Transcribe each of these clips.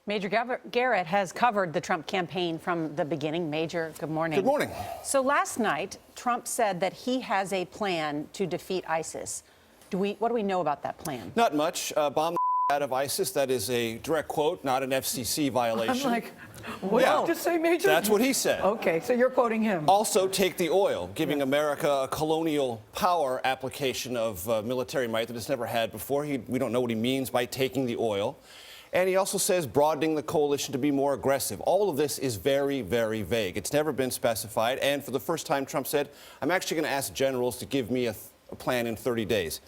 Major Garrett has covered the Trump campaign from the beginning. Major, good morning. Good morning. So last night, Trump said that he has a plan to defeat ISIS. What do we know about that plan? Not much. Bomb the out of ISIS. That is a direct quote, not an FCC violation. I'm like, what did you just say, Major? That's what he said. Okay, so you're quoting him. Also, take the oil, giving America a colonial power application of military might that it's never had before. We don't know what he means by taking the oil. And he also says broadening the coalition to be more aggressive. All of this is very, very vague. It's never been specified. And for the first time, Trump said, I'm actually going to ask generals to give me a plan in 30 days.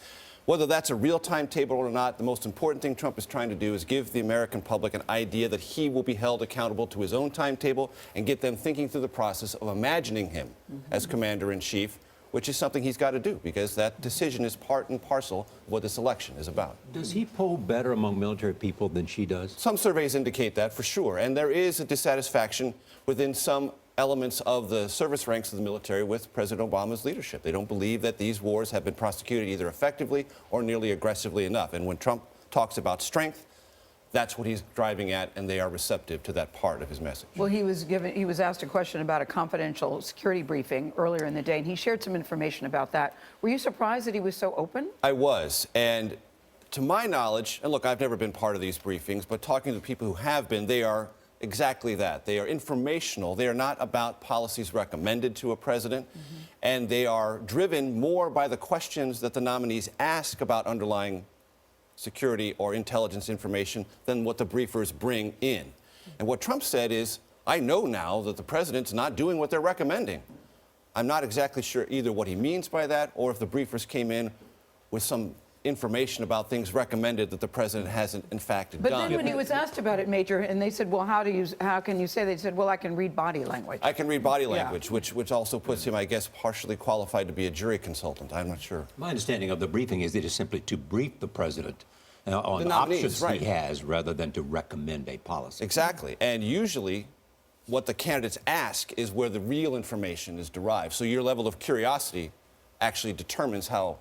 Whether that's a real timetable or not, the most important thing Trump is trying to do is give the American public an idea that he will be held accountable to his own timetable and get them thinking through the process of imagining him as commander-in-chief, which is something he's got to do because that decision is part and parcel of what this election is about. Does he poll better among military people than she does? Some surveys indicate that for sure, and there is a dissatisfaction within some elements of the service ranks of the military with President Obama's leadership. They don't believe that these wars have been prosecuted either effectively or nearly aggressively enough. And when Trump talks about strength, that's what he's driving at, and they are receptive to that part of his message. Well, he was asked a question about a confidential security briefing earlier in the day, and he shared some information about that. Were you surprised that he was so open? I was, and to my knowledge, and look, I've never been part of these briefings, but talking to people who have been, they are exactly that. They are informational. They are not about policies recommended to a president, and they are driven more by the questions that the nominees ask about underlying security or intelligence information than what the briefers bring in. And what Trump said is, I know now that the president's not doing what they're recommending. I'm not exactly sure either what he means by that or if the briefers came in with some information about things recommended that the president hasn't in fact done. But then when he was asked about it, Major, and they said, well, how can you say that? He said, well, I can read body language. I can read body language, which also puts him, I guess, partially qualified to be a jury consultant. I'm not sure. My understanding of the briefing is it is simply to brief the president on The nominees, options right. he has rather than to recommend a policy. Exactly. And usually what the candidates ask is where the real information is derived. So your level of curiosity actually determines how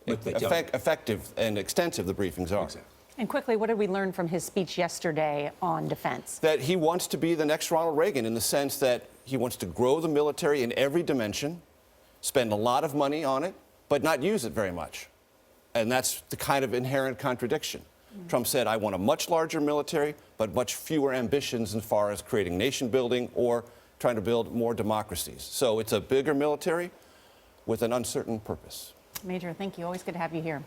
effective and extensive the briefings are. Exactly. And quickly, what did we learn from his speech yesterday on defense? That he wants to be the next Ronald Reagan in the sense that he wants to grow the military in every dimension, spend a lot of money on it, but not use it very much. And that's the kind of inherent contradiction. Trump said, I want a much larger military, but much fewer ambitions as far as creating nation building or trying to build more democracies. So it's a bigger military with an uncertain purpose. Major, thank you. Always good to have you here.